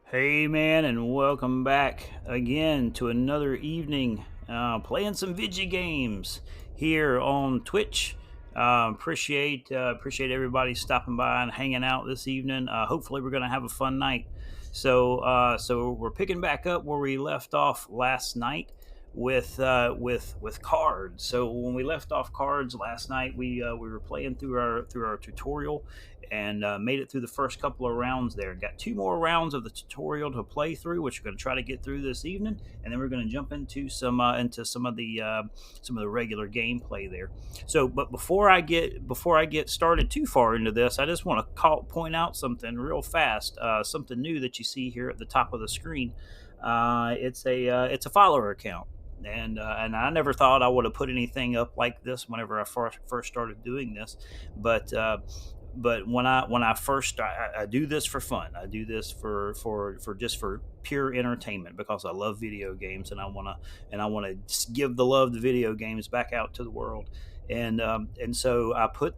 Hey man, and welcome back again to another evening playing some video games here on Twitch. Appreciate everybody stopping by and hanging out this evening. Hopefully, we're gonna have a fun night. So we're picking back up where we left off last night with cards. So when we left off cards last night, we were playing through our tutorial and made it through the first couple of rounds there. Got two more rounds of the tutorial to play through, which we're going to try to get through this evening, and then we're going to jump into some of the regular gameplay there. So, but before I get started too far into this, I just want to point out something real fast, something new that you see here at the top of the screen. It's a follower account. And I never thought I would have put anything up like this whenever I first started doing this, but when I first I do this for fun. I do this for just for pure entertainment because I love video games and I want to give the love to video games back out to the world. And so I put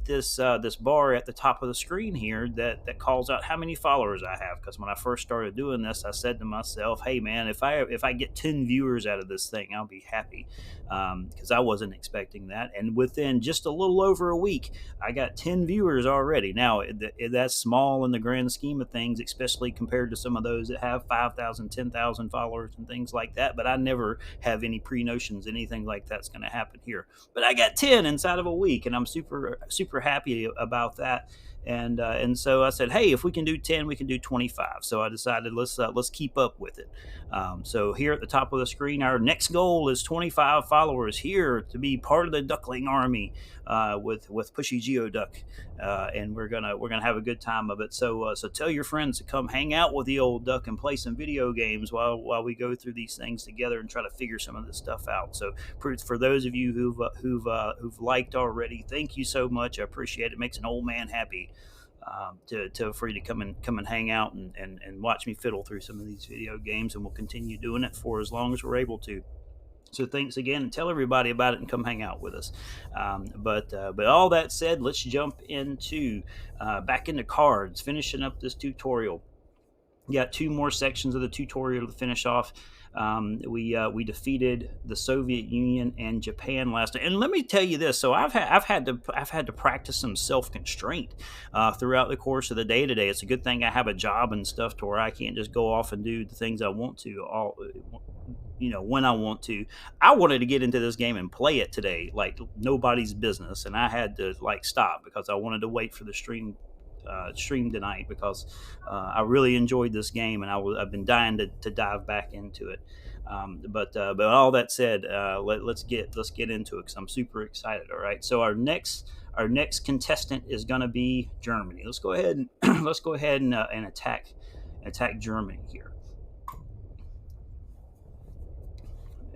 this bar at the top of the screen here that calls out how many followers I have, because when I first started doing this, I said to myself, hey man, if I get 10 viewers out of this thing, I'll be happy, because I wasn't expecting that. And within just a little over a week, I got 10 viewers already. Now, that's small in the grand scheme of things, especially compared to some of those that have 5,000, 10,000 followers and things like that. But I never have any pre notions anything like that's going to happen here. But I got 10 inside of a week, and I'm super happy about that. And so I said, hey, if we can do 10, we can do 25. So I decided let's keep up with it. So here at the top of the screen, our next goal is 25 followers here to be part of the Duckling Army, with Pushy Geoduck, and we're gonna have a good time of it. So tell your friends to come hang out with the old duck and play some video games while we go through these things together and try to figure some of this stuff out. So for those of you who've liked already, thank you so much. I appreciate it. Makes an old man happy. For you to come and hang out and watch me fiddle through some of these video games, and we'll continue doing it for as long as we're able to. So thanks again, and tell everybody about it and come hang out with us. But all that said, let's jump into back into cards, finishing up this tutorial. We got two more sections of the tutorial to finish off. We defeated the Soviet Union and Japan last night. And let me tell you this: so I've had to practice some self constraint throughout the course of the day today. It's a good thing I have a job and stuff to where I can't just go off and do the things I want to all when I want to. I wanted to get into this game and play it today like nobody's business, and I had to stop because I wanted to wait for the stream tonight, because I really enjoyed this game, and I've been dying to dive back into it. But all that said, let's get into it because I'm super excited. All right, so our next contestant is going to be Germany. Let's go ahead and and attack Germany here.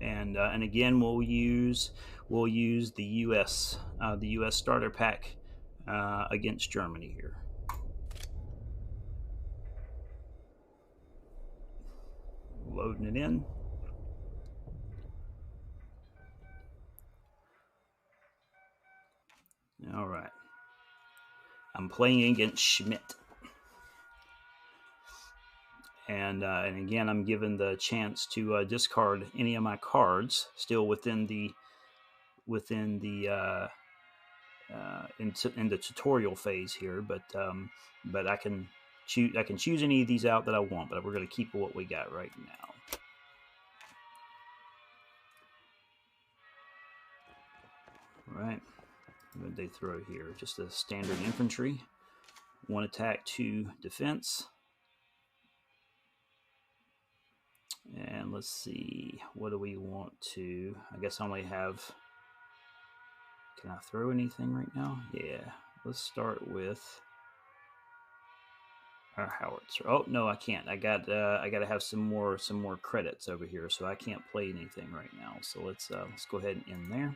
And again, we'll use the U.S. starter pack against Germany here. Loading it in. All right. I'm playing against Schmidt. And again, I'm given the chance to discard any of my cards still within the in the tutorial phase here, but I can choose any of these out that I want, but we're going to keep what we got right now. All right, what did they throw here? Just a standard infantry, 1 attack, 2 defense. And let's see, what do we want to? I guess I only have. Can I throw anything right now? Yeah. Let's start with our howitzer. Oh no, I can't. I got to have some more credits over here, so I can't play anything right now. So let's go ahead and end there.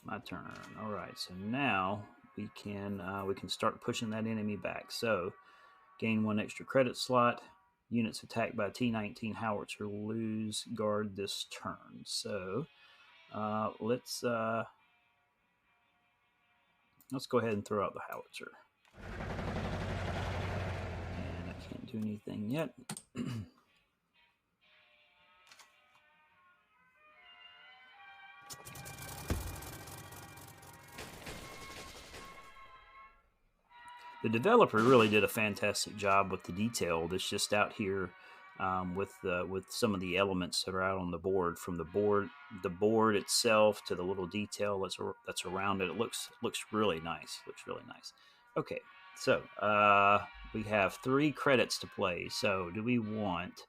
My turn. All right. So now we can start pushing that enemy back. So gain 1 extra credit slot. Units attacked by T-19 howitzer lose guard this turn. So Let's go ahead and throw out the howitzer. And I can't do anything yet. The developer really did a fantastic job with the detail that's just out here, with some of the elements that are out on the board, from the board itself to the little detail that's around it. It looks really nice. Looks really nice. Okay, so we have 3 credits to play. So do we want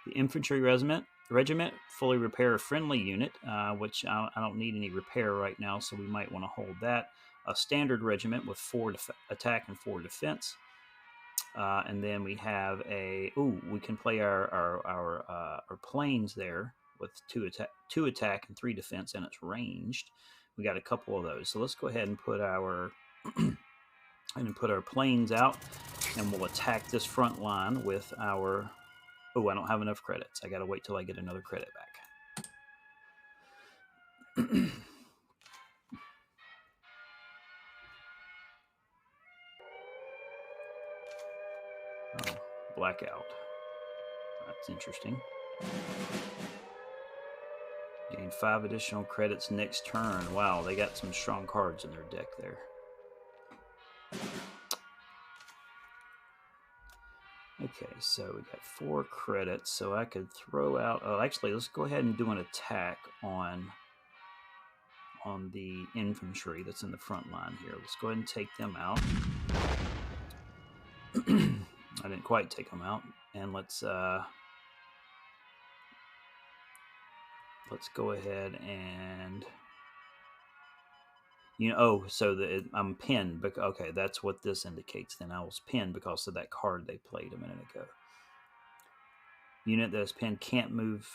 the infantry regiment fully repair friendly unit, which I don't need any repair right now, so we might want to hold that. A standard regiment with 4 attack and 4 defense. And then we have we can play our planes there with 2 attack and 3 defense, and it's ranged. We got a couple of those, so let's go ahead and put our planes out, and we'll attack this front line with our. Oh, I don't have enough credits. I got to wait till I get another credit back. Oh, blackout. That's interesting. Gain 5 additional credits next turn. Wow, they got some strong cards in their deck there. Okay, so we got 4 credits, so I could throw out. Oh, actually, let's go ahead and do an attack on the infantry that's in the front line here. Let's go ahead and take them out. I didn't quite take them out, and let's go ahead and so I'm pinned. But okay, that's what this indicates. Then I was pinned because of that card they played a minute ago. Unit that is pinned can't move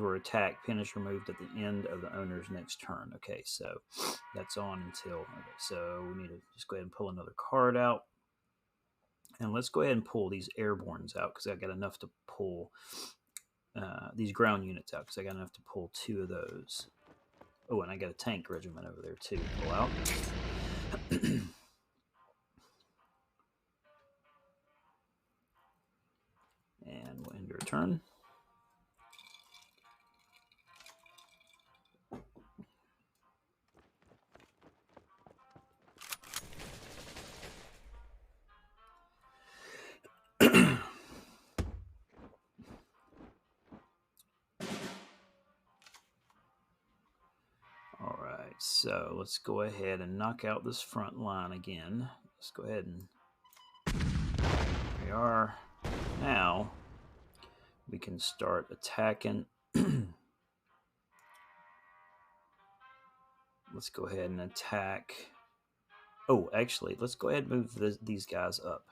or attack. Pin is removed at the end of the owner's next turn. Okay, so that's on until. Okay, so we need to just go ahead and pull another card out. And let's go ahead and pull these airbornes out, because I got enough to pull these ground units out, because I got enough to pull 2 of those. Oh, and I got a tank regiment over there too to pull out. And we'll end your turn. All right, so let's go ahead and knock out this front line again. Let's go ahead and here we are. Now we can start attacking. Let's go ahead and attack. Oh, actually, let's go ahead and move these guys up.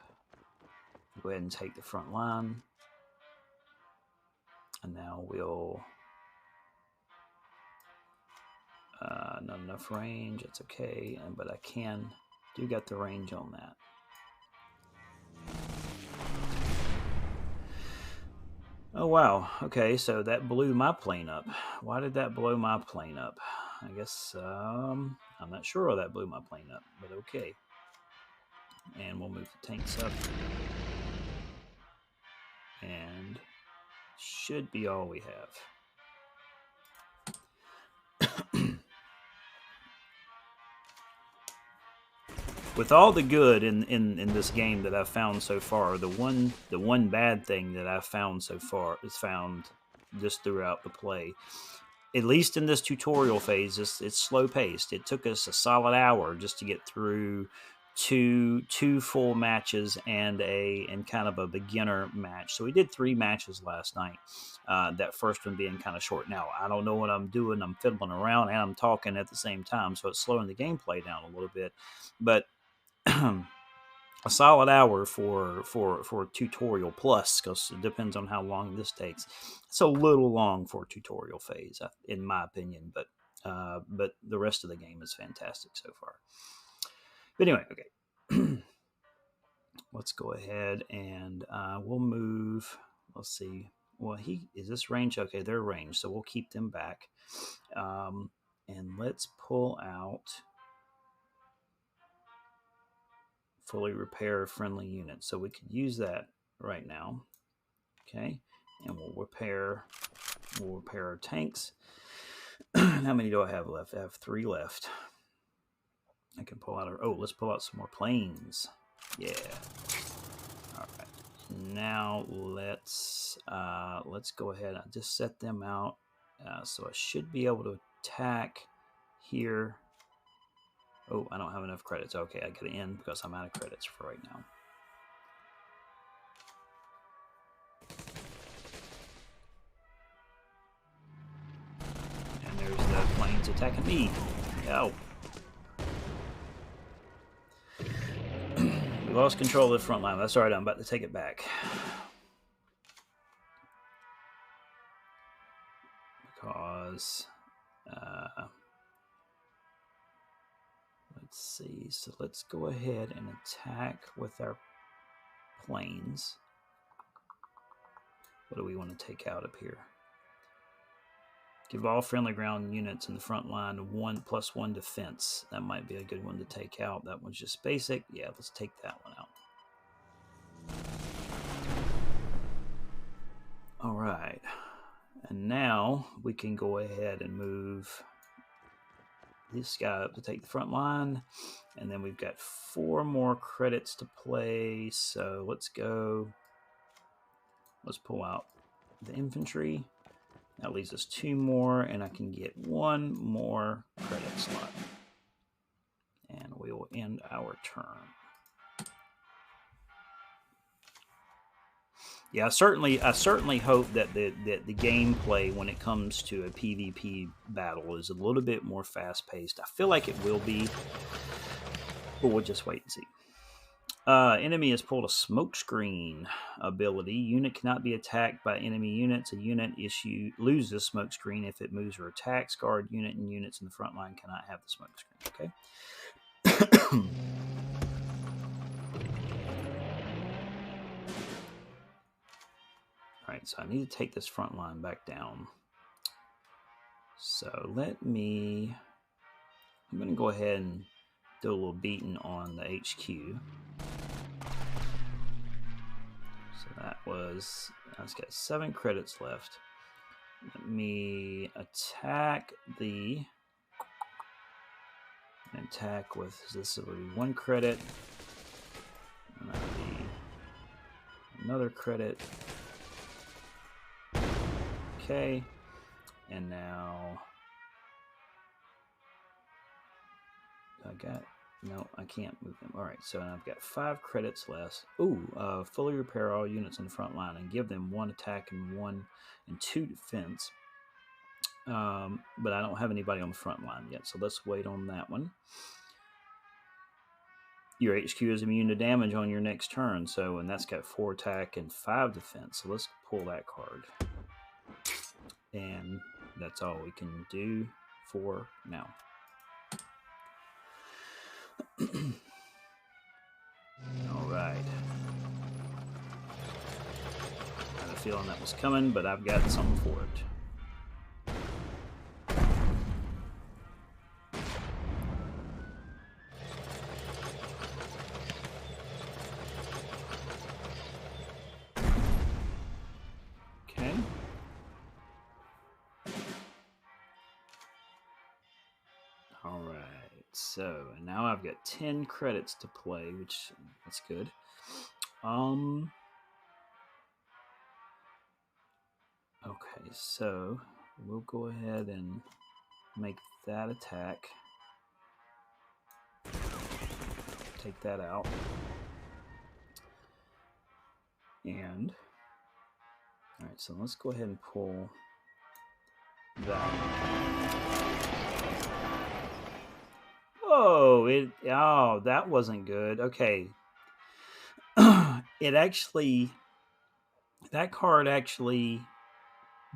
Go ahead and take the front line. And now we'll... not enough range. It's okay, but I do got the range on that. Oh, wow. Okay, so that blew my plane up. Why did that blow my plane up? I guess I'm not sure why that blew my plane up, but okay. And we'll move the tanks up. And should be all we have. With all the good in this game that I've found so far, the one bad thing that I've found so far is found just throughout the play. At least in this tutorial phase, it's slow paced. It took us a solid hour just to get through two full matches and kind of a beginner match. So we did 3 matches last night. That first one being kind of short. Now I don't know what I'm doing. I'm fiddling around and I'm talking at the same time, so it's slowing the gameplay down a little bit. But a solid hour for tutorial plus, because it depends on how long this takes. It's a little long for tutorial phase, in my opinion, but the rest of the game is fantastic so far. But anyway, okay. Let's go ahead and we'll move. Let's see. Well, is this range? Okay, they're range, so we'll keep them back. And let's pull out fully repair friendly units. So we could use that right now. Okay, and we'll repair our tanks. How many do I have left? I have 3 left. I can pull out let's pull out some more planes. Yeah. All right. Now let's go ahead and just set them out. So I should be able to attack here. Oh, I don't have enough credits. Okay, I gotta end because I'm out of credits for right now. And there's the planes attacking me. Oh. We lost control of the front line. That's all right. I'm about to take it back. Because, let's see. So let's go ahead and attack with our planes. What do we want to take out up here? Give all friendly ground units in the front line 1+1 defense. That might be a good one to take out. That one's just basic. Yeah, let's take that one out. All right. And now we can go ahead and move this guy up to take the front line. And then we've got 4 more credits to play. So let's go. Let's pull out the infantry. That leaves us 2 more, and I can get 1 more credit slot. And we will end our turn. Yeah, I certainly hope that the gameplay when it comes to a PvP battle is a little bit more fast-paced. I feel like it will be, but we'll just wait and see. Enemy has pulled a smokescreen ability. Unit cannot be attacked by enemy units. A unit loses smokescreen if it moves or attacks. Guard unit and units in the front line cannot have the smokescreen. Okay. Alright, so I need to take this front line back down. So I'm going to go ahead and do a little beating on the HQ. So I've got 7 credits left. Let me attack with, this will be 1 credit. And that'll be another credit. Okay. And now no, I can't move them. All right, so I've got 5 credits left. Fully repair all units in the front line and give them 1 attack and 2 defense. But I don't have anybody on the front line yet, so let's wait on that one. Your HQ is immune to damage on your next turn, and that's got 4 attack and 5 defense. So let's pull that card. And that's all we can do for now. All right. I had a feeling that was coming, but I've got something for it. Okay. All right. So now I've got 10 credits to play, which that's good. Okay, so we'll go ahead and make that attack. Take that out. And all right, so let's go ahead and pull that. Oh, that wasn't good. Okay. That card actually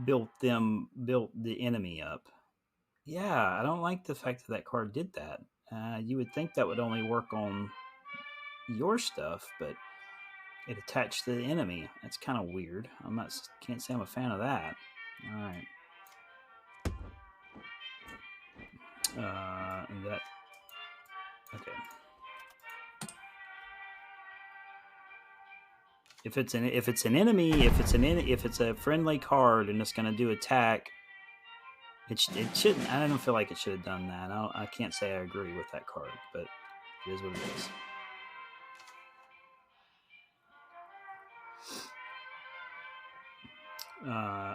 built the enemy up. Yeah, I don't like the fact that card did that. You would think that would only work on your stuff, but it attached to the enemy. That's kind of weird. Can't say I'm a fan of that. All right. That okay. If it's an enemy, if it's a friendly card and it's going to do attack, it shouldn't. I don't feel like it should have done that. I can't say I agree with that card, but it is what it is.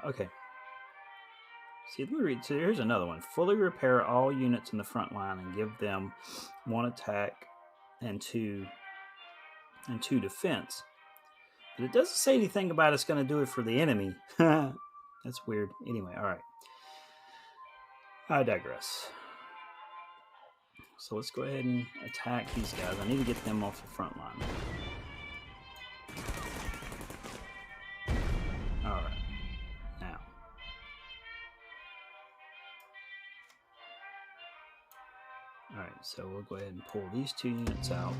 Okay. See, let me read. So here's another one. Fully repair all units in the front line and give them 1 attack and 2 defense. But it doesn't say anything about it's going to do it for the enemy. That's weird. Anyway, all right. I digress. So let's go ahead and attack these guys. I need to get them off the front line. All right. Now. All right, so we'll go ahead and pull these 2 units out.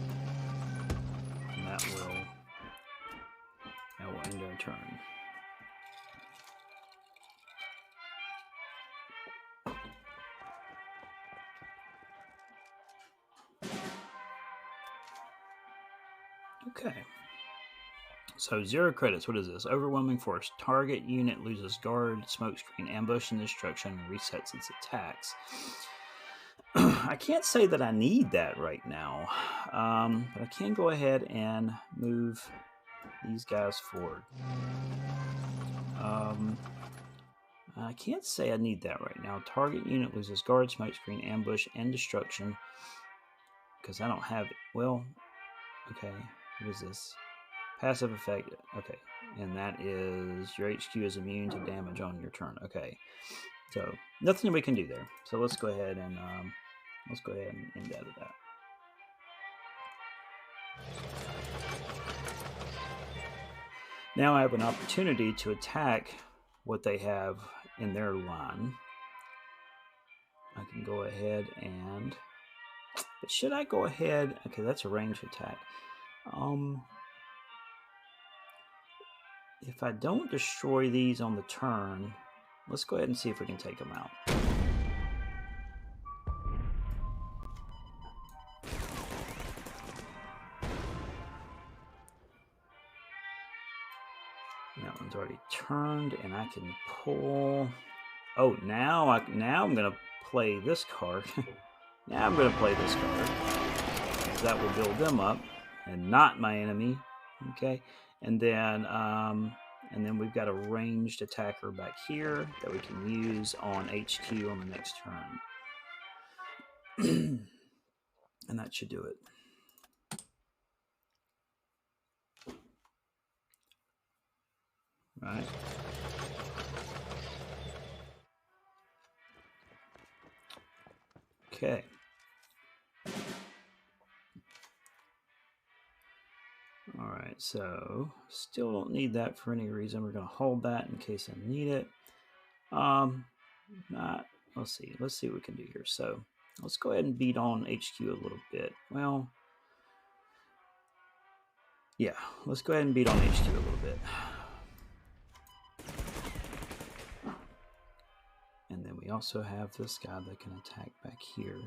And that will end our turn. Okay. So 0 credits. What is this? Overwhelming force. Target unit loses guard, smokescreen, ambush, and destruction, and resets its attacks. I can't say that I need that right now, but I can go ahead and move these guys forward. I can't say I need that right now. Target unit loses guard, smokescreen, ambush, and destruction. Because I don't have it. Well, okay. What is this? Passive effect. Okay. And that is your HQ is immune to damage on your turn. Okay. So nothing we can do there. So let's go ahead and end out of that. Now I have an opportunity to attack what they have in their line. I can go ahead and... But should I go ahead... Okay, that's a ranged attack. If I don't destroy these on the turn, let's go ahead and see if we can take them out. That one's already turned, and I can pull... Oh, now I'm going to play this card. Now I'm going to play this card. Because that will build them up, and not my enemy. Okay, and then we've got a ranged attacker back here that we can use on HQ on the next turn. And that should do it. Right. Okay. All right, so still don't need that for any reason. We're going to hold that in case I need it. Let's see what we can do here. So let's go ahead and beat on HQ a little bit. Well, yeah, let's go ahead and beat on HQ a little bit. And then we also have this guy that can attack back here.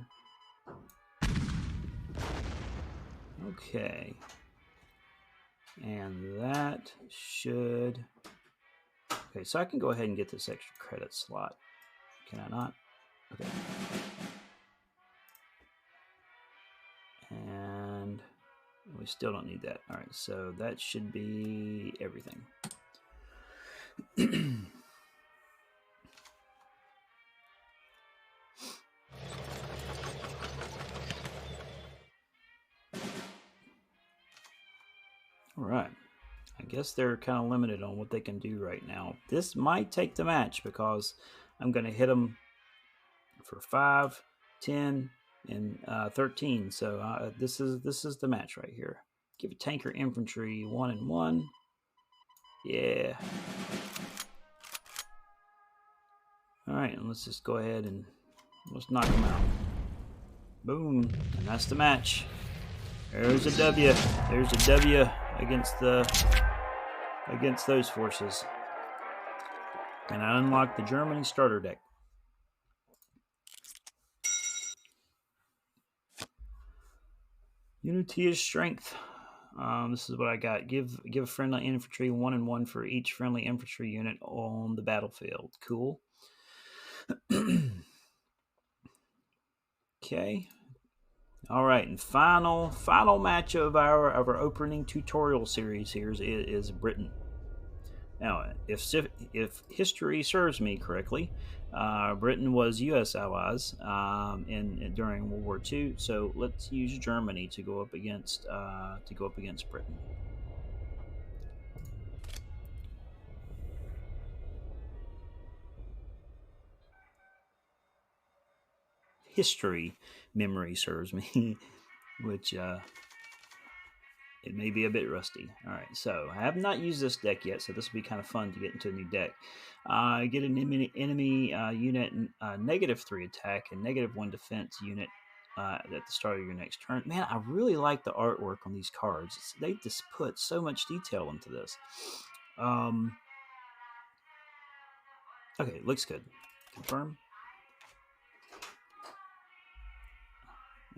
Okay. And that should... Okay, so I can go ahead and get this extra credit slot. Can I not? Okay. And we still don't need that. All right, so that should be everything. All right. I guess they're kind of limited on what they can do right now. This might take the match because I'm going to hit them for 5, 10, and 13. So this is the match right here. Give a tanker infantry 1 and 1. Yeah. All right, and let's just go ahead and let's knock them out. Boom, and that's the match. There's a W. There's a W against those forces. And I unlocked the Germany starter deck. Unity is strength. This is what I got. Give friendly infantry 1 and 1 for each friendly infantry unit on the battlefield. Cool. Okay. All right, and final match of our opening tutorial series here is Britain. Now, if history serves me correctly, Britain was U.S. allies during World War II. So let's use Germany to go up against Britain. History memory serves me, which it may be a bit rusty. All right, so I have not used this deck yet, so this will be kind of fun to get into a new deck. Get an enemy unit -3 attack and -1 defense unit at the start of your next turn. Man, I really like the artwork on these cards. They just put so much detail into this. Okay, looks good. Confirm.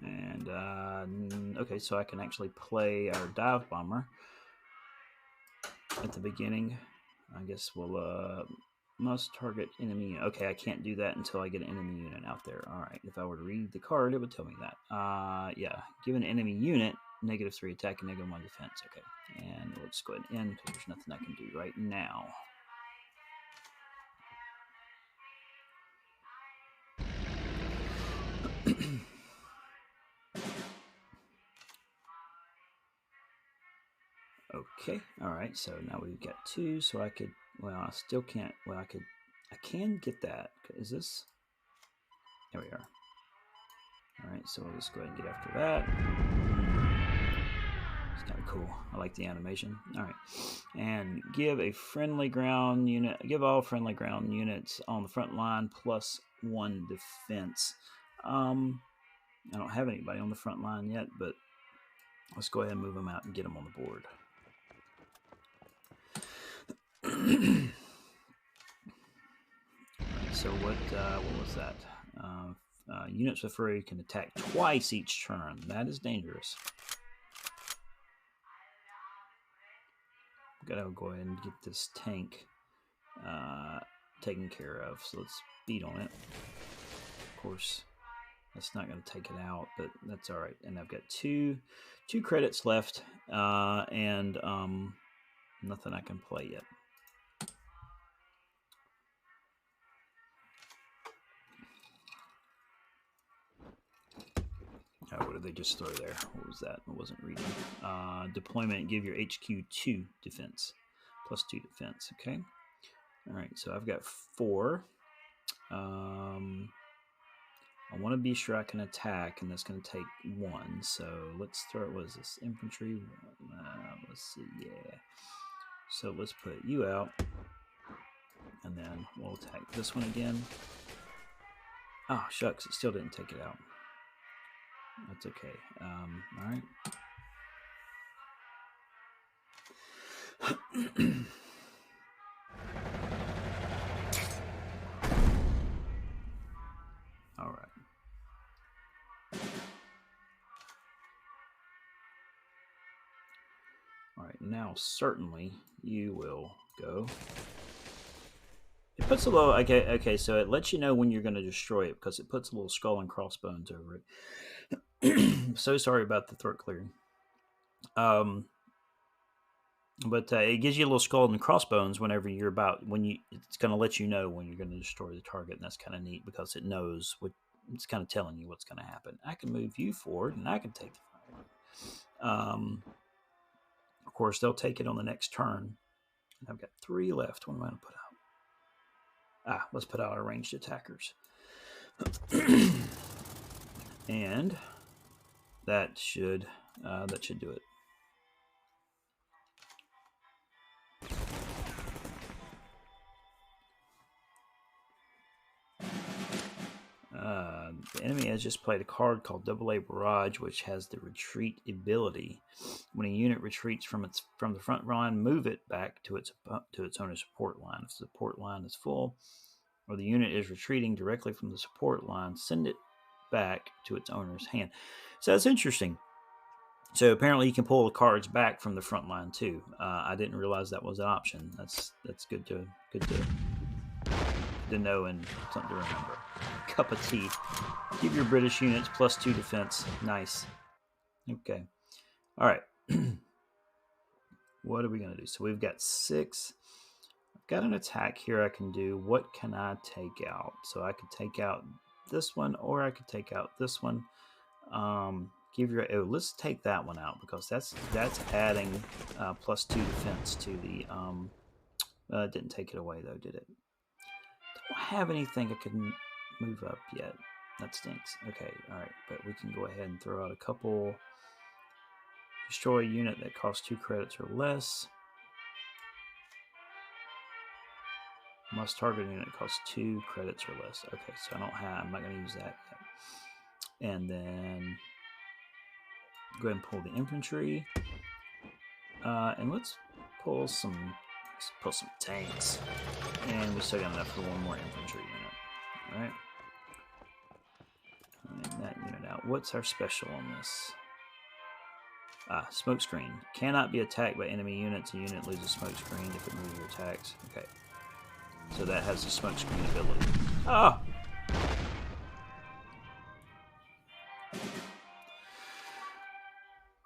And okay, so I can actually play our dive bomber at the beginning. I guess we'll must target enemy. Okay, I can't do that until I get an enemy unit out there. All right, if I were to read the card, it would tell me that. Yeah, give an enemy unit -3 attack and -1 defense. Okay, and let's go ahead and end because there's nothing I can do right now. Okay, all right, so now we've got 2, so I could, well, I still can't, well, I can get that. Is this, there we are. All right, so we'll just go ahead and get after that. It's kind of cool. I like the animation. All right, and give a friendly ground unit, give all friendly ground units on the front line +1 defense. I don't have anybody on the front line yet, but let's go ahead and move them out and get them on the board. So what was that? Units with fury can attack twice each turn. That is dangerous. Gotta go ahead and get this tank taken care of. So let's beat on it. Of course, that's not going to take it out, but that's all right. And I've got two credits left, and nothing I can play yet. Oh, what did they just throw there? What was that? I wasn't reading. Deployment, give your HQ 2 defense. +2 defense, okay? All right, so I've got 4. I want to be sure I can attack, and that's going to take 1. So let's throw, what is this? Infantry? Let's see, yeah. So let's put you out, and then we'll attack this one again. Oh, shucks, it still didn't take it out. That's okay. All right. All right. All right, now certainly you will go. It puts a little, okay, so it lets you know when you're going to destroy it because it puts a little skull and crossbones over it. So sorry about the throat clearing. But it gives you a little skull and crossbones whenever you're it's going to let you know when you're going to destroy the target, and that's kind of neat because it knows what, it's kind of telling you what's going to happen. I can move you forward, and I can take the fire. Of course, they'll take it on the next turn. I've got 3 left. What am I going to put out? Let's put out our ranged attackers. And that should do it. The enemy has just played a card called AA Barrage, which has the retreat ability. When a unit retreats from the front line, move it back to its owner's support line. If the support line is full, or the unit is retreating directly from the support line, send it back to its owner's hand. So that's interesting. So apparently you can pull the cards back from the front line too. I didn't realize that was an option. That's good to know and something to remember. Cup of tea. Give your British units +2 defense. Nice. Okay. All right. What are we gonna do? So we've got 6. I've got an attack here I can do. What can I take out? So I could take out this one, or I could take out this one. Let's take that one out because that's adding +2 defense to the. It didn't take it away though, did it? Don't have anything I could move up yet. That stinks. Okay, all right, but we can go ahead and throw out a couple. Destroy a unit that costs 2 credits or less. Must target a unit that costs 2 credits or less. Okay, so I'm not going to use that yet. And then go ahead and pull the infantry. And let's pull some tanks. And we still got enough for one more infantry unit. All right. And that unit out. What's our special on this? Smoke screen. Cannot be attacked by enemy units. A unit loses smoke screen if it moves or attacks. Okay. So that has the smoke screen ability. Oh!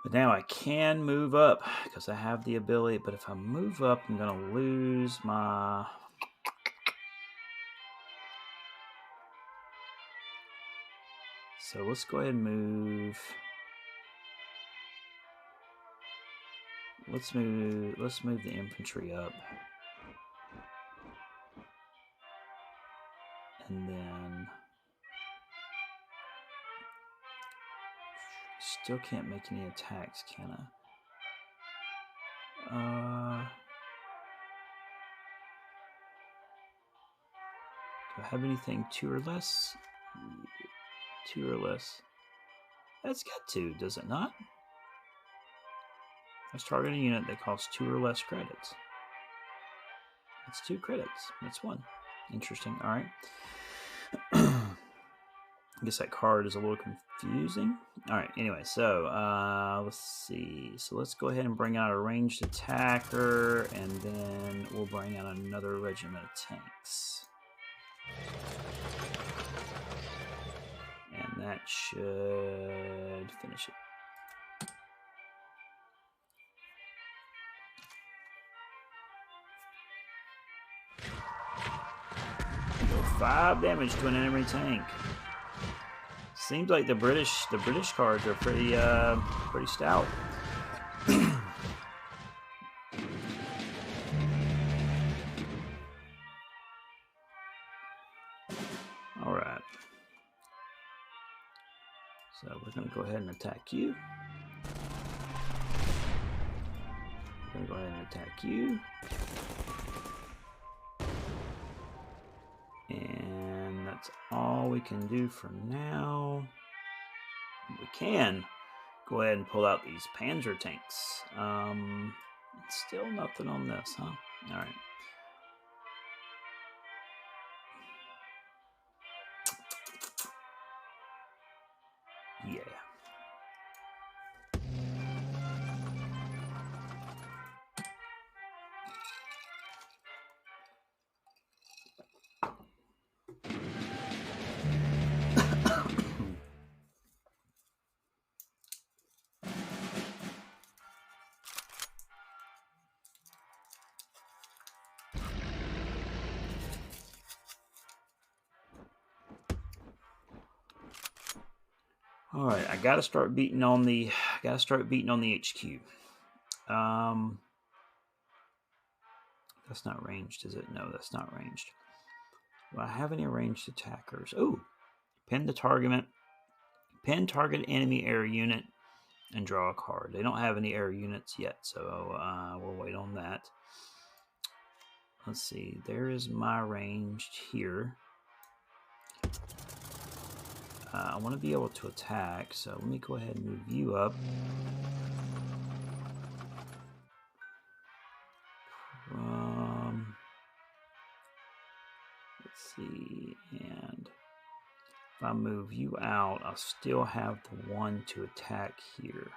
But now I can move up because I have the ability. But if I move up, I'm going to lose my... So let's go ahead and move... Let's move the infantry up. And then... Still can't make any attacks, can I? Do I have anything 2 or less? 2 or less. That's got 2, does it not? Let's target a unit that costs 2 or less credits. That's 2 credits. That's 1. Interesting. All right. I guess that card is a little confusing. All right. Anyway, so let's see. So let's go ahead and bring out a ranged attacker, and then we'll bring out another regiment of tanks. And that should finish it. 5 damage to an enemy tank. Seems like the British cards are pretty stout. All right. So we're going to go ahead and attack you. We're going to go ahead and attack you. And that's all we can do for now. We can go ahead and pull out these Panzer tanks. Still nothing on this, huh? All right. Yeah. All right, I gotta start beating on the HQ. That's not ranged, is it? No, that's not ranged. Do I have any ranged attackers? Oh, pin target enemy air unit and draw a card. They don't have any air units yet, so we'll wait on that. Let's see. There is my ranged here. I want to be able to attack, so let me go ahead and move you up. Let's see, and if I move you out, I'll still have the 1 to attack here.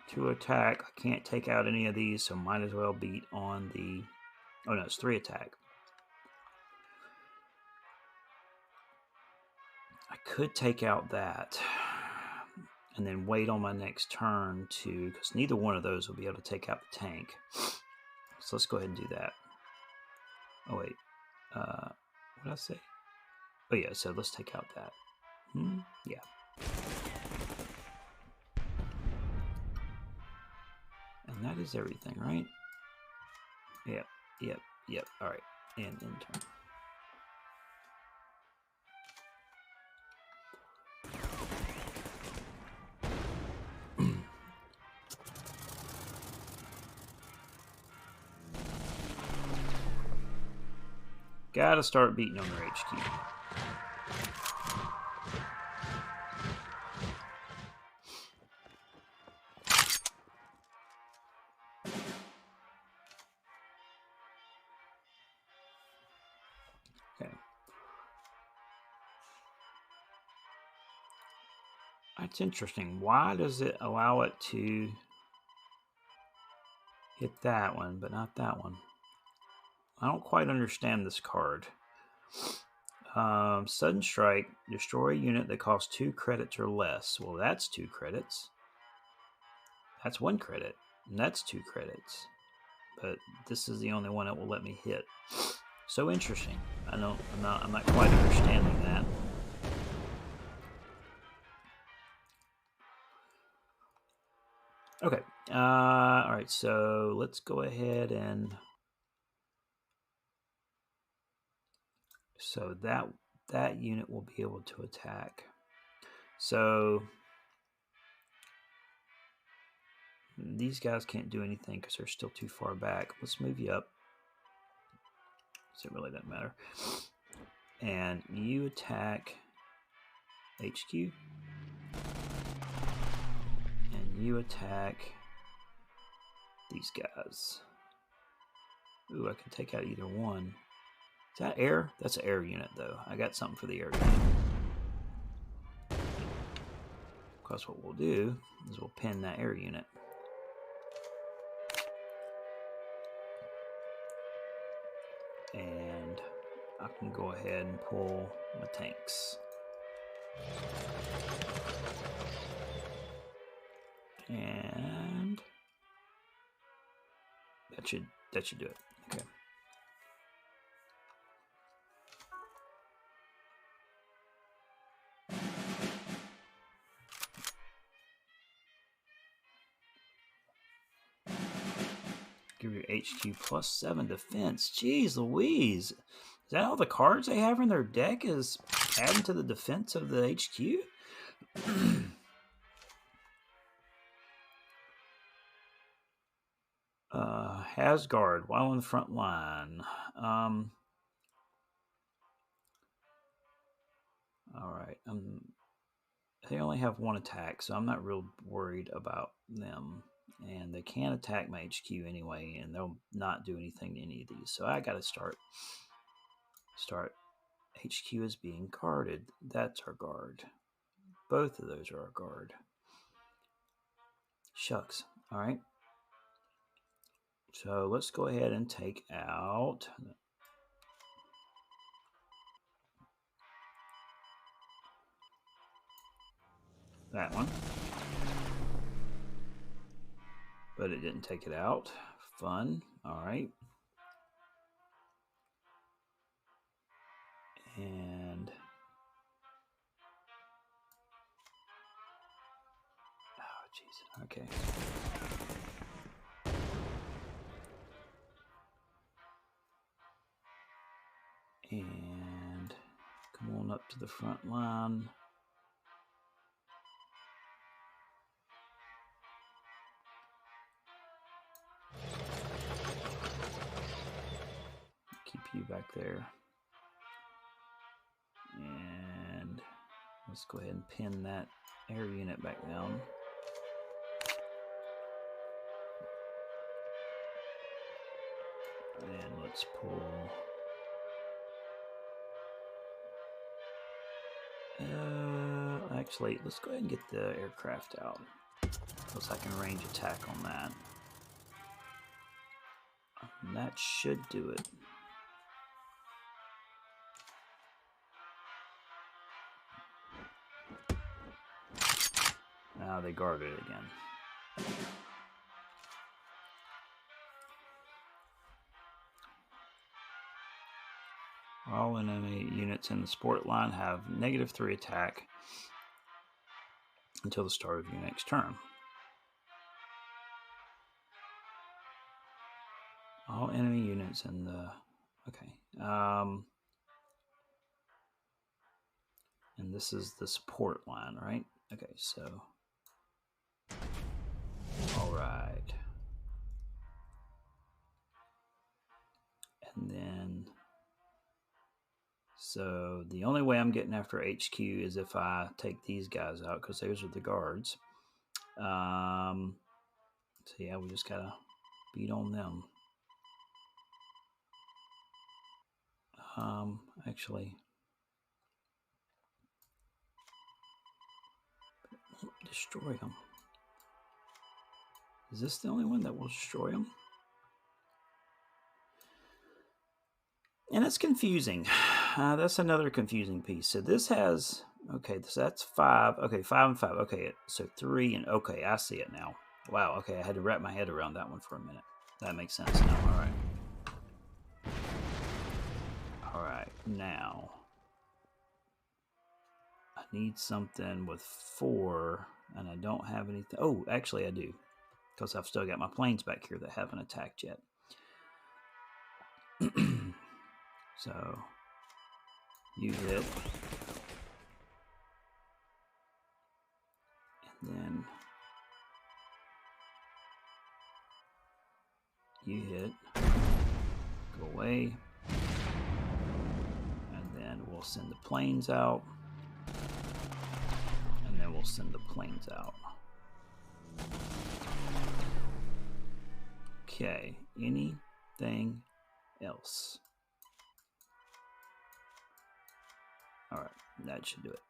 2 attack. I can't take out any of these, so might as well beat on the... Oh no, it's 3 attack. I could take out that and then wait on my next turn to... Because neither one of those will be able to take out the tank. So let's go ahead and do that. Oh wait. What did I say? Oh yeah, so let's take out that. Yeah. And that is everything, right? Yep. All right, and in turn. Gotta start beating on their HQ. Okay. That's interesting. Why does it allow it to hit that one, but not that one? I don't quite understand this card. Sudden Strike. Destroy a unit that costs 2 credits or less. Well, that's 2 credits. That's 1 credit. And that's 2 credits. But this is the only one that will let me hit. So interesting. I'm not quite understanding that. Okay. All right. So let's go ahead and... So that unit will be able to attack. So these guys can't do anything because they're still too far back. Let's move you up. So it really doesn't matter. And you attack HQ. And you attack these guys. Ooh, I can take out either one. Is that air? That's an air unit, though. I got something for the air unit. Because what we'll do is we'll pin that air unit. And I can go ahead and pull my tanks. And that should do it. Okay. Give your HQ +7 defense. Jeez Louise. Is that all the cards they have in their deck is adding to the defense of the HQ? Has guard while on the front line. All right. They only have 1 attack, so I'm not real worried about them. And they can't attack my HQ anyway, and they'll not do anything to any of these. So I got to start. HQ is being guarded. That's our guard. Both of those are our guard. Shucks. All right. So let's go ahead and take out that one. But it didn't take it out. Fun. All right. And oh, jeez. Okay. And come on up to the front line. Keep you back there. And let's go ahead and pin that air unit back down. And let's pull... actually, let's go ahead and get the aircraft out. Because I can range attack on that. And that should do it. Now they guarded it again. All enemy units in the support line have -3 attack until the start of your next turn. All enemy units in the... Okay. And this is the support line, right? Okay, so... Alright. And then... So the only way I'm getting after HQ is if I take these guys out, because those are the guards. So yeah, we just gotta beat on them. Actually, destroy them. Is this the only one that will destroy them? And it's confusing. That's another confusing piece. So this has, okay, so that's 5. Okay, 5 and 5. Okay, so 3 and, okay, I see it now. Wow, okay, I had to wrap my head around that one for a minute. That makes sense now, all right. All right, now I need something with 4, and I don't have anything. Oh, actually I do, because I've still got my planes back here that haven't attacked yet. So you hit, and then you hit, go away, and then we'll send the planes out, and then we'll send the planes out. Okay, anything else? All right, that should do it.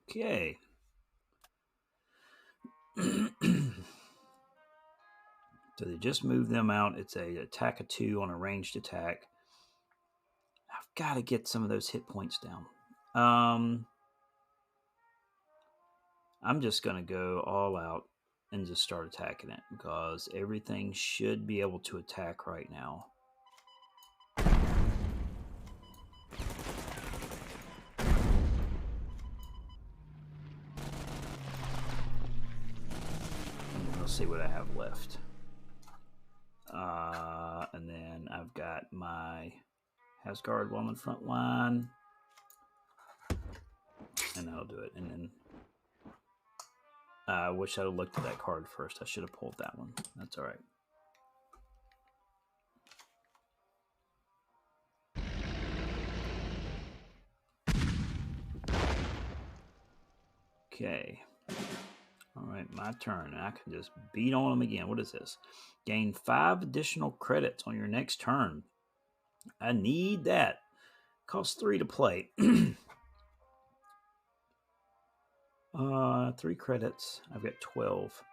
Okay. So they just moved them out. It's a attack of 2 on a ranged attack. I've got to get some of those hit points down. I'm just going to go all out and just start attacking it, because everything should be able to attack right now. And we'll see what I have left. And then I've got my Asgard on the front line. And that'll do it. And then I wish I'd have looked at that card first. I should have pulled that one. That's all right. Okay. All right, my turn. I can just beat on them again. What is this? Gain 5 additional credits on your next turn. I need that. Costs 3 to play. 3 credits. I've got 12.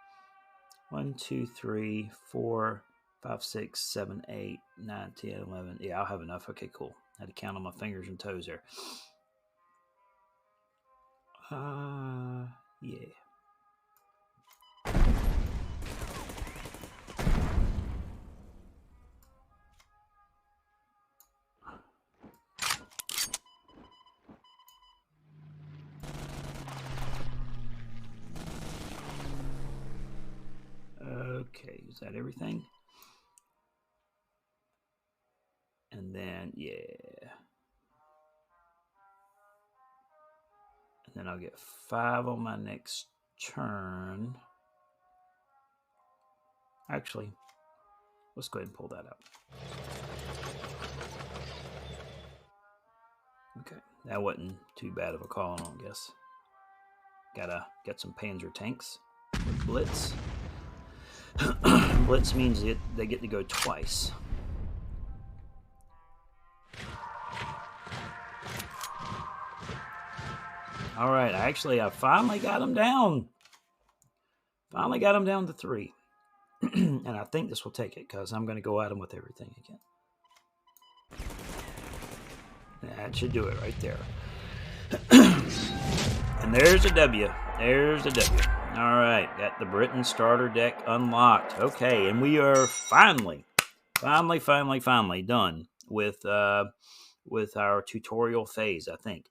1, 2, 3, 4, 5, 6, 7, 8, 9, 10, 11. Yeah, I'll have enough. Okay, cool. I had to count on my fingers and toes there. Yeah. Okay, is that everything? And then, yeah. And then I'll get 5 on my next turn. Actually, let's go ahead and pull that out. Okay, that wasn't too bad of a call, I guess. Gotta get some Panzer tanks with Blitz. Blitz means they get to go twice. All right, actually, I finally got him down. Finally got him down to 3. And I think this will take it because I'm going to go at him with everything again. That should do it right there. And there's a W. There's a W. All right, got the Britain starter deck unlocked. Okay, and we are finally done with our tutorial phase, I think.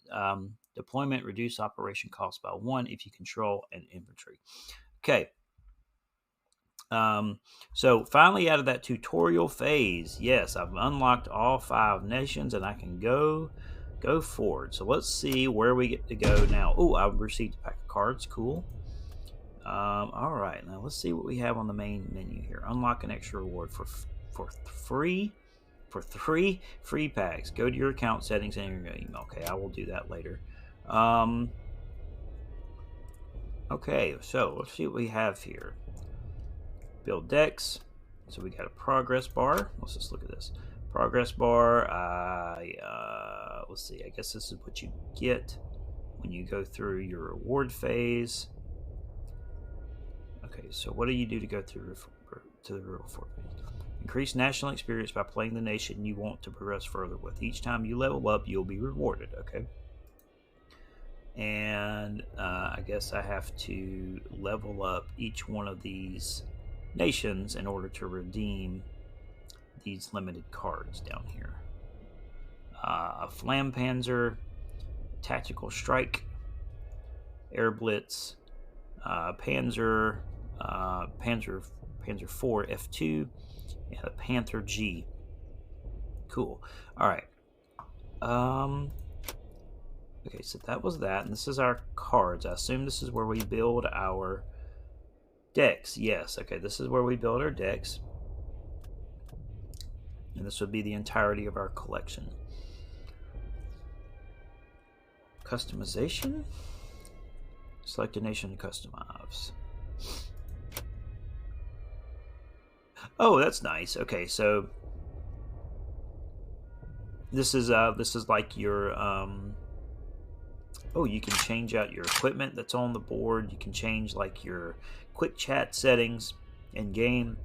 Deployment, reduce operation cost by 1 if you control an infantry. Okay. So finally out of that tutorial phase, yes, I've unlocked all 5 nations and I can go forward. So let's see where we get to go now. Oh, I've received a pack of cards. Cool. All right, now let's see what we have on the main menu here. Unlock an extra reward for 3 free packs. Go to your account settings and your email. Okay, I will do that later. Okay, so let's see what we have here. Build decks. So we got a progress bar. Let's just look at this. Progress bar. Let's see. I guess this is what you get when you go through your reward phase. Okay, so what do you do to go through to the reward phase? Increase national experience by playing the nation you want to progress further with. Each time you level up, you'll be rewarded. Okay. And I guess I have to level up each one of these nations in order to redeem these limited cards down here. A Flampanzer, Tactical Strike, Air Blitz, Panzer 4 F2, and a Panther G. Cool. All right. Okay, so that was that, and this is our cards. I assume this is where we build our decks. Yes, okay, this is where we build our decks. And this would be the entirety of our collection. Customization. Select a nation to customize. Oh, that's nice. Okay, so this is like your oh, you can change out your equipment that's on the board. You can change like your quick chat settings in game.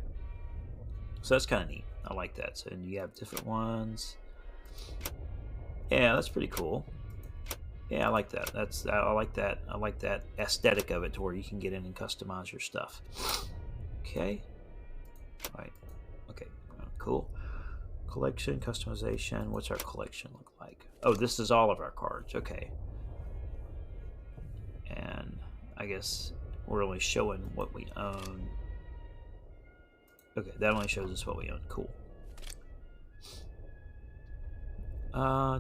So that's kind of neat. I like that. So you have different ones. Yeah, that's pretty cool. Yeah, I like that. I like that. I like that aesthetic of it, to where you can get in and customize your stuff. Okay. All right. Okay. Cool. Collection, customization. What's our collection look like? Oh, this is all of our cards. Okay. And I guess we're only showing what we own. Okay, that only shows us what we own. Cool.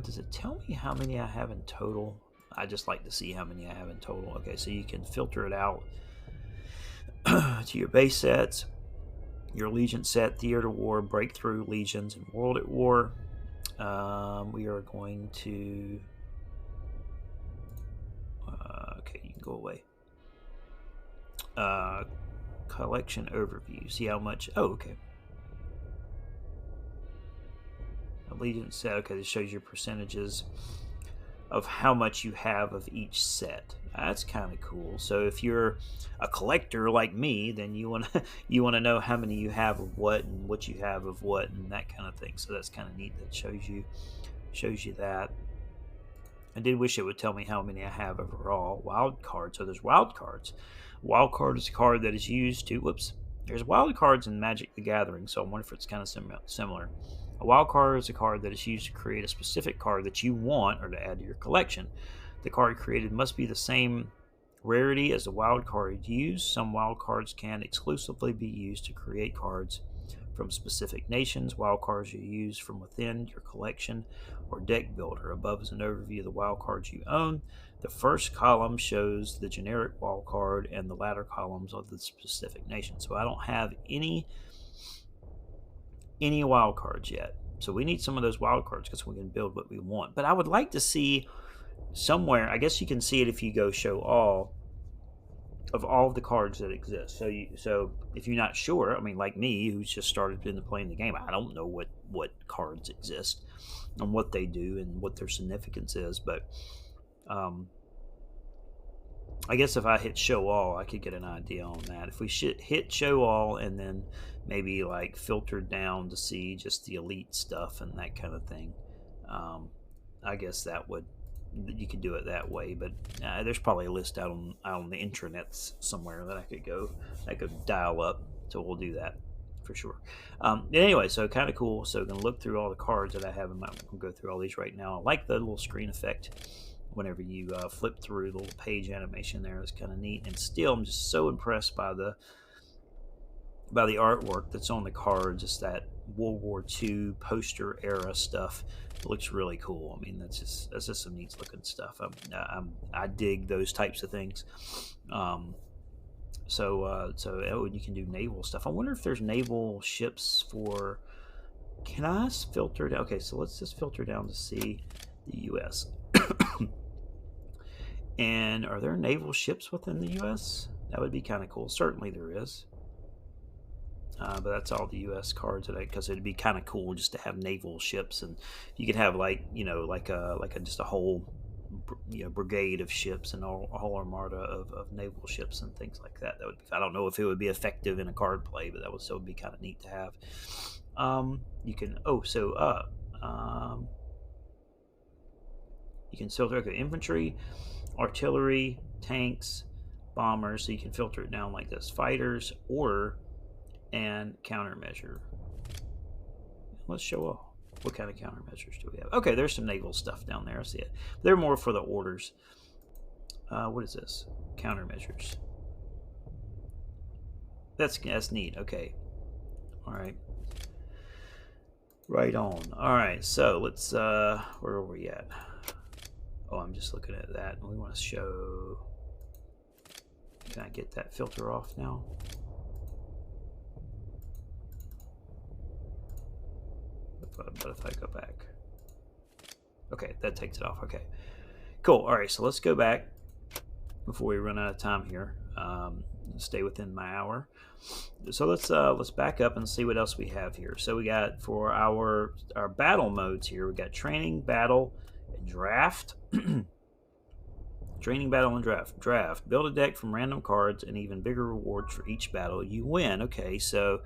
Does it tell me how many I have in total? I just like to see how many I have in total. Okay, so you can filter it out to your base sets, your allegiance set, theater war, breakthrough, legions, and world at war. We are going to... okay, you can go away. Collection overview. See how much... Oh, okay. Allegiance set. Okay, this shows your percentages of how much you have of each set. That's kind of cool. So if you're a collector like me, then you want to know how many you have of what and what you have of what and that kind of thing. So that's kind of neat. That shows you that. I did wish it would tell me how many I have overall. Wild cards. So there's wild cards. Wild card is a card that is used to... Whoops. There's wild cards in Magic the Gathering, so I wonder if it's kind of similar. A wild card is a card that is used to create a specific card that you want or to add to your collection. The card created must be the same rarity as the wild card used. Some wild cards can exclusively be used to create cards from specific nations. Wild cards are used from within your collection or deck builder. Above is an overview of the wild cards you own. The first column shows the generic wild card, and the latter columns of the specific nation. So I don't have any wild cards yet. So we need some of those wild cards because we can build what we want. But I would like to see somewhere, I guess you can see it if you go show all, of all of the cards that exist. So if you're not sure, I mean, like me, who's just started into playing the game, I don't know what cards exist and what they do and what their significance is. But um, I guess if I hit show all, I could get an idea on that. If we hit show all and then maybe like filter down to see just the elite stuff and that kind of thing, um, I guess that would you could do it that way. But there's probably a list out on the intranets somewhere that I could dial up. So we'll do that for sure. Anyway, so kind of cool. So gonna look through all the cards that I have. I'm not gonna go through all these right now. I like the little screen effect whenever you flip through the little page animation there. Is kind of neat. And still, I'm just so impressed by the artwork that's on the cards. It's that World War II poster era stuff. It looks really cool. I mean, that's just some neat looking stuff. I dig those types of things. So you can do naval stuff. I wonder if there's naval ships for. Can I filter down? Okay, so let's just filter down to see the U.S. And are there naval ships within the U.S.? That would be kind of cool. Certainly there is. But that's all the U.S. cards today because it'd be kind of cool just to have naval ships, and you could have like a just a whole brigade of ships and a whole armada of naval ships and things like that. That would be, I don't know if it would be effective in a card play, but that would still be kind of neat to have. You can you can filter infantry, artillery, tanks, bombers. So you can filter it down like this: fighters, order, and countermeasure. Let's show off. What kind of countermeasures do we have? Okay, there's some naval stuff down there. I see it. They're more for the orders. What is this? Countermeasures. That's neat. Okay. All right. Right on. All right. So let's. Where are we at? Oh, I'm just looking at that. We want to show. Can I get that filter off now? But if I go back, okay, that takes it off. Okay, cool. All right, so let's go back before we run out of time here. Stay within my hour. So let's back up and see what else we have here. So we got for our battle modes here. We got training, battle, and draft. Training, battle, and draft. Draft. Build a deck from random cards and even bigger rewards for each battle you win. Okay, so.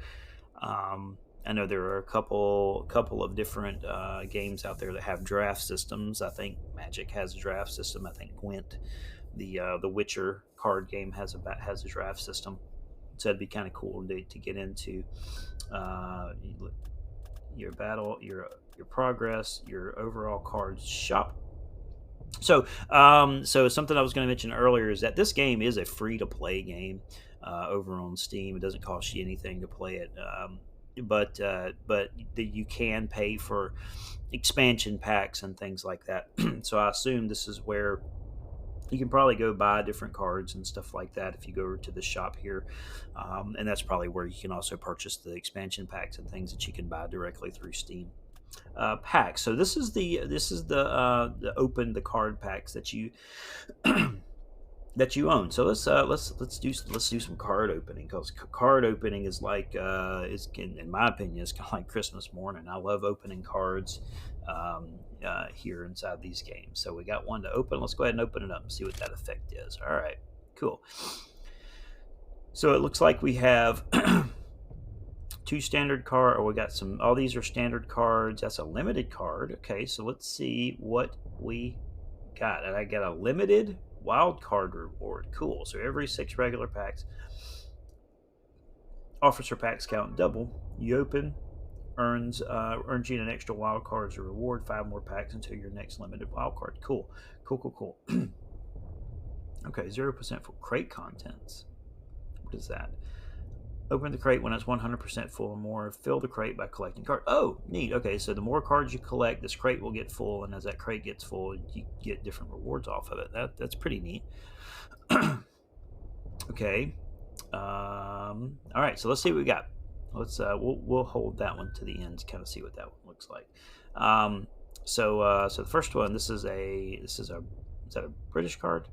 I know there are a couple of different games out there that have draft systems. I think Magic has a draft system. I think Gwent, the Witcher card game, has a draft system. So it'd be kind of cool to get into your battle, your progress, your overall cards shop. So something I was going to mention earlier is that this game is a free to play game over on Steam. It doesn't cost you anything to play it. But you can pay for expansion packs and things like that. So I assume this is where you can probably go buy different cards and stuff like that if you go to the shop here, and that's probably where you can also purchase the expansion packs and things that you can buy directly through Steam. Packs. So this is the open the card packs that you that you own. So let's do some card opening, because card opening is like in my opinion, is kind of like Christmas morning. I love opening cards here inside these games. So we got one to open. Let's go ahead and open it up and see what that effect is. All right, cool. So it looks like we have two standard card, or we got some. All these are standard cards. That's a limited card. Okay, so let's see what we got. And I got a limited wild card reward. Cool. So every 6 regular packs, officer packs count double. You open, earns you an extra wild card as a reward. 5 more packs until your next limited wild card. Cool. Okay, 0% for crate contents. What is that? Open the crate when it's 100% full or more. Fill the crate by collecting cards. Oh, neat. Okay, so the more cards you collect, this crate will get full, and as that crate gets full, you get different rewards off of it. That's pretty neat. Okay. All right, so let's see what we got. Let's we'll hold that one to the end to kind of see what that one looks like. So the first one, is that a British card?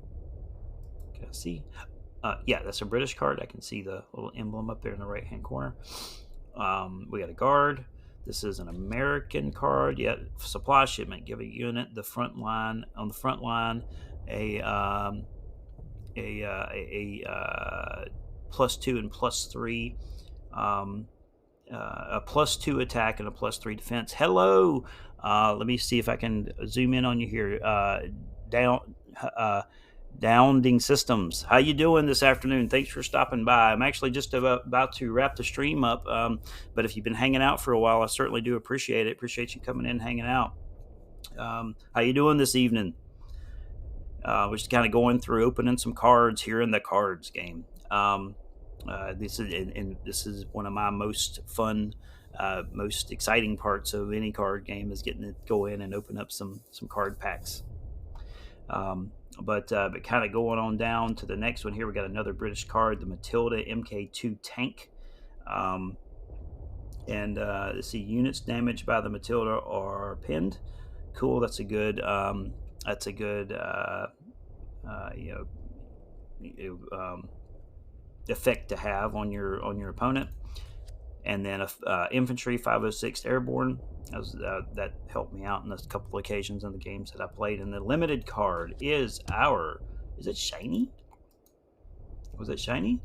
Can I see? Yeah, that's a British card. I can see the little emblem up there in the right hand corner. We got a guard. This is an American card. Yet supply shipment. Give a unit the front line on the front line a +2 and +3, um, a +2 attack and a +3 defense. Hello. Let me see if I can zoom in on you here. Down. Downding Systems. How you doing this afternoon? Thanks for stopping by. I'm actually just about to wrap the stream up, but if you've been hanging out for a while, I certainly do appreciate it. Appreciate you coming in, hanging out. How you doing this evening? We're just kind of going through opening some cards here in the cards game. This is one of my most fun, most exciting parts of any card game is getting to go in and open up some card packs. But kind of going on down to the next one here, we got another British card, the Matilda Mk2 Tank. Let's see, units damaged by the Matilda are pinned. Cool. That's a good. Effect to have on your opponent. And then infantry 506 airborne. That helped me out in a couple of occasions in the games that I played. And the limited card is is it shiny? Was it shiny?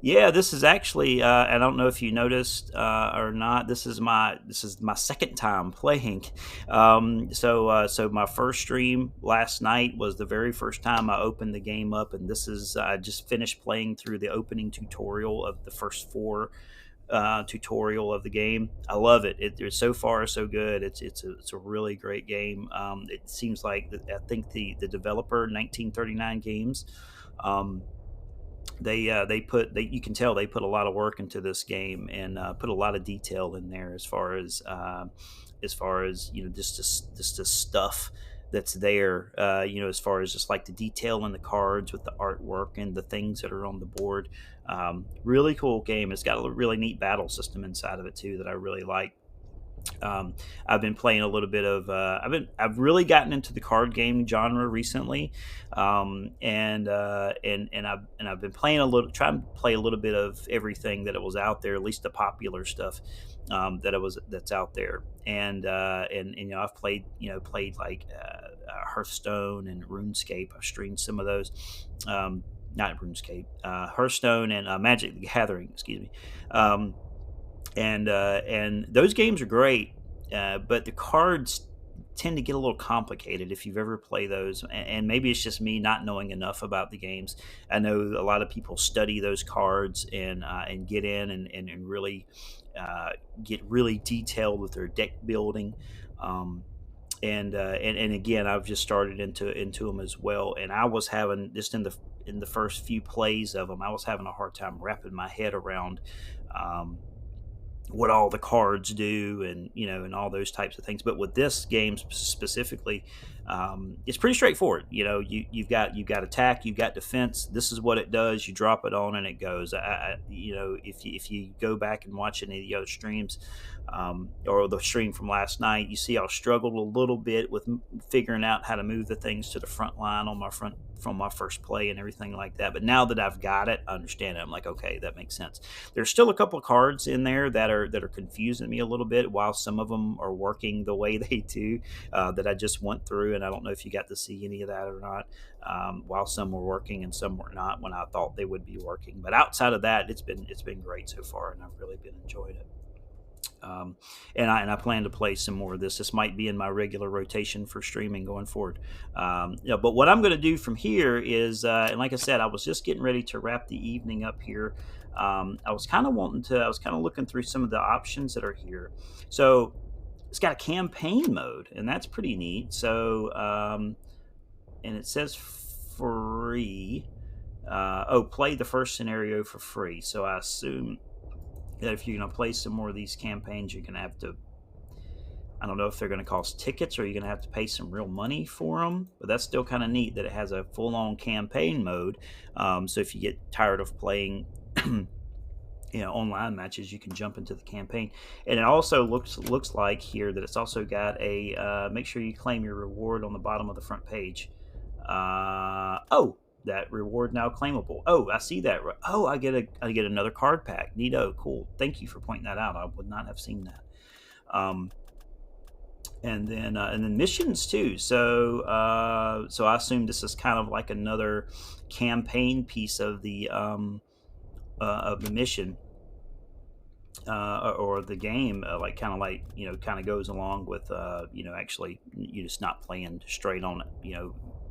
Yeah, this is actually. I don't know if you noticed or not. This is my second time playing. So my first stream last night was the very first time I opened the game up, and this is I just finished playing through the opening tutorial of the first 4 tutorial of the game. I love it. It's so far so good. It's a really great game. It seems like I think the developer 1939 Games. You can tell they put a lot of work into this game and put a lot of detail in there as far as just the stuff that's there, as far as just like the detail in the cards with the artwork and the things that are on the board. Really cool game. It's got a really neat battle system inside of it too that I really like. I've been playing a little bit of. I've really gotten into the card game genre recently, and I've been playing trying to play a little bit of everything that it was out there, at least the popular stuff that's out there. And I've played like Hearthstone and RuneScape. I've streamed some of those. Not RuneScape, Hearthstone and Magic the Gathering. Excuse me. And those games are great, but the cards tend to get a little complicated if you've ever played those. And maybe it's just me not knowing enough about the games. I know a lot of people study those cards and get in and really get really detailed with their deck building. And again, I've just started into them as well. And I was having just in the first few plays of them, I was having a hard time wrapping my head around. What all the cards do and all those types of things. But with this game specifically, it's pretty straightforward. You've got attack, you've got defense. This is what it does. You drop it on and it goes. If you go back and watch any of the other streams, or the stream from last night, you see I struggled a little bit with figuring out how to move the things to the front line from my first play and everything like that. But now that I've got it, I understand it. I'm like, okay, that makes sense. There's still a couple of cards in there that are confusing me a little bit, while some of them are working the way they do, that I just went through, and I don't know if you got to see any of that or not. While some were working and some were not when I thought they would be working. But outside of that, it's been great so far, and I've really been enjoying it. And I plan to play some more of this. This might be in my regular rotation for streaming going forward. But what I'm going to do from here is, and like I said, I was just getting ready to wrap the evening up here. I was kind of looking through some of the options that are here. So it's got a campaign mode, and that's pretty neat. So, and it says free. Play the first scenario for free. So I assume that if you're going to play some more of these campaigns, you're going to have to, I don't know if they're going to cost tickets or you're going to have to pay some real money for them, but that's still kind of neat that it has a full-on campaign mode. So if you get tired of playing online matches, you can jump into the campaign. And it also looks like here that it's also got a make sure you claim your reward on the bottom of the front page. that reward now claimable. Oh, I see that. Oh, I get another card pack. Neato, cool. Thank you for pointing that out. I would not have seen that. Um, and then missions too. So I assume this is kind of like another campaign piece of the mission or the game, like kind of like kind of goes along with actually you just not playing straight on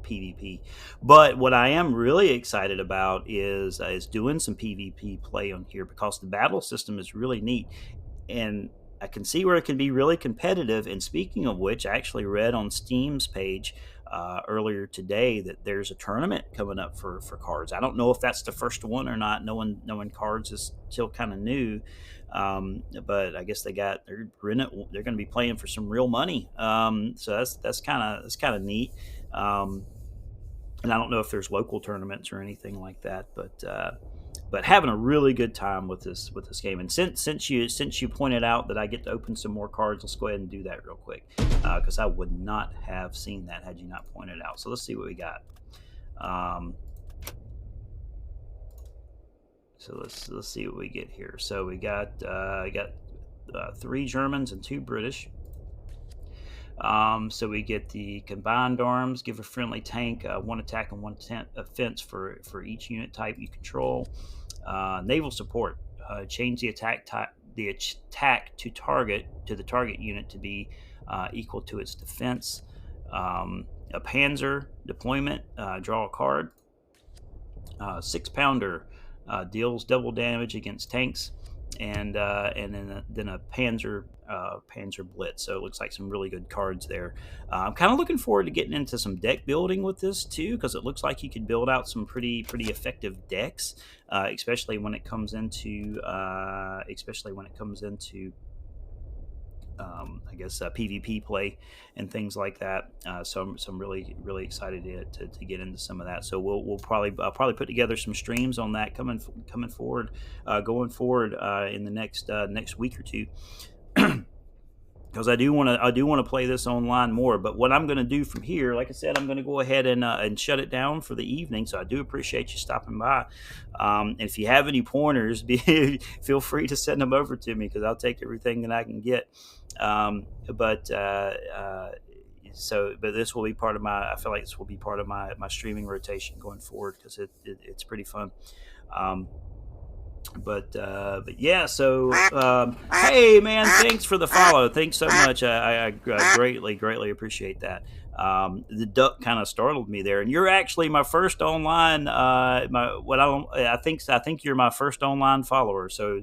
PvP. But what I am really excited about is doing some PvP play on here because the battle system is really neat, and I can see where it can be really competitive. And speaking of which, I actually read on Steam's page earlier today that there's a tournament coming up for cards. I don't know if that's the first one or not. No one cards is still kind of new, but I guess they're in it. They're going to be playing for some real money. So that's kind of neat. Um, and I don't know if there's local tournaments or anything like that, but having a really good time with this game. And since you pointed out that I get to open some more cards, let's go ahead and do that real quick because I would not have seen that had you not pointed out. So let's see what we got. Um, so let's see what we get here. So we got 3 Germans and 2 British. So we get the combined arms, give a friendly tank 1 attack and 1 offense for each unit type you control. Naval support, change the attack to the target unit to be equal to its defense. A Panzer deployment, draw a card. 6-pounder deals double damage against tanks, and then a Panzer Blitz. So it looks like some really good cards there. I'm kind of looking forward to getting into some deck building with this too, because it looks like you could build out some pretty effective decks, especially when it comes into I guess PvP play and things like that. So I'm really really excited to get into some of that. So I'll probably put together some streams on that coming forward, going forward in the next week or two. Because I do want to play this online more. But what I'm going to do from here, like I said, I'm going to go ahead and shut it down for the evening. So I do appreciate you stopping by. And if you have any pointers, feel free to send them over to me because I'll take everything that I can get. But this will be part of my. I feel like this will be part of my streaming rotation going forward because it's pretty fun. But yeah, so hey man, thanks for the follow. Thanks so much. I greatly appreciate that. The duck kind of startled me there, and you're actually my first online. I think you're my first online follower. So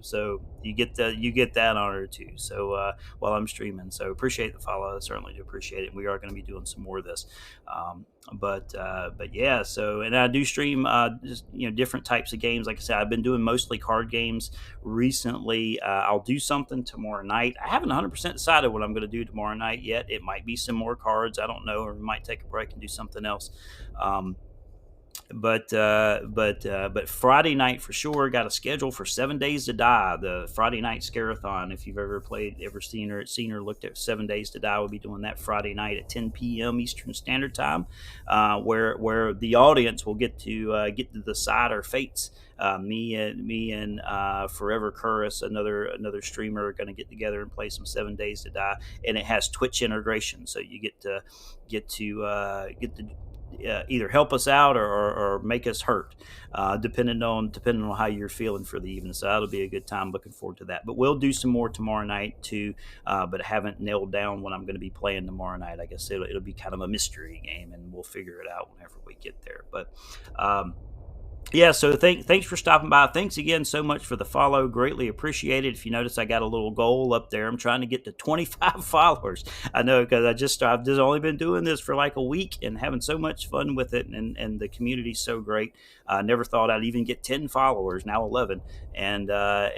you get that honor too. So while I'm streaming, so appreciate the follow. I certainly do appreciate it. We are going to be doing some more of this. But yeah, so and I do stream just different types of games. Like I said, I've been doing mostly card games recently. I'll do something tomorrow night. I haven't 100% decided what I'm going to do tomorrow night yet. It might be some more cards. I don't know, or we might take a break and do something else. But Friday night for sure. Got a schedule for 7 Days to Die, the Friday night scarathon. If you've ever seen or looked at 7 Days to Die, we'll be doing that Friday night at 10 p.m. Eastern Standard Time, where the audience will get to decide our fates. Me and Forever Curris, another streamer, are going to get together and play some 7 Days to Die, and it has Twitch integration, so you get to either help us out or make us hurt, depending on how you're feeling for the evening. So that'll be a good time. Looking forward to that. But we'll do some more tomorrow night too. But haven't nailed down what I'm going to be playing tomorrow night. I guess it'll be kind of a mystery game, and we'll figure it out whenever we get there. But yeah, so thanks for stopping by. Thanks again so much for the follow. Greatly appreciated. If you notice, I got a little goal up there. I'm trying to get to 25 followers. I know because I've just only been doing this for like a week and having so much fun with it, and the community's so great. I never thought I'd even get 10 followers. Now 11, and now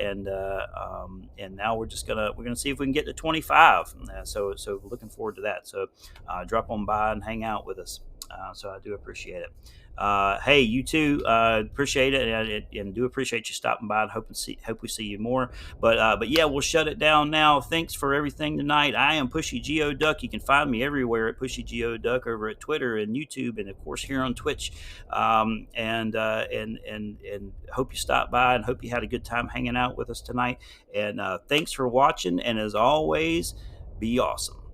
we're gonna see if we can get to 25. So looking forward to that. So drop on by and hang out with us. So I do appreciate it. Hey, you too. Appreciate it, and do appreciate you stopping by. And hope we see you more. But yeah, we'll shut it down now. Thanks for everything tonight. I am Pushy Geo Duck. You can find me everywhere at Pushy Geo Duck over at Twitter and YouTube, and of course here on Twitch. And hope you stopped by, and hope you had a good time hanging out with us tonight. And thanks for watching. And as always, be awesome.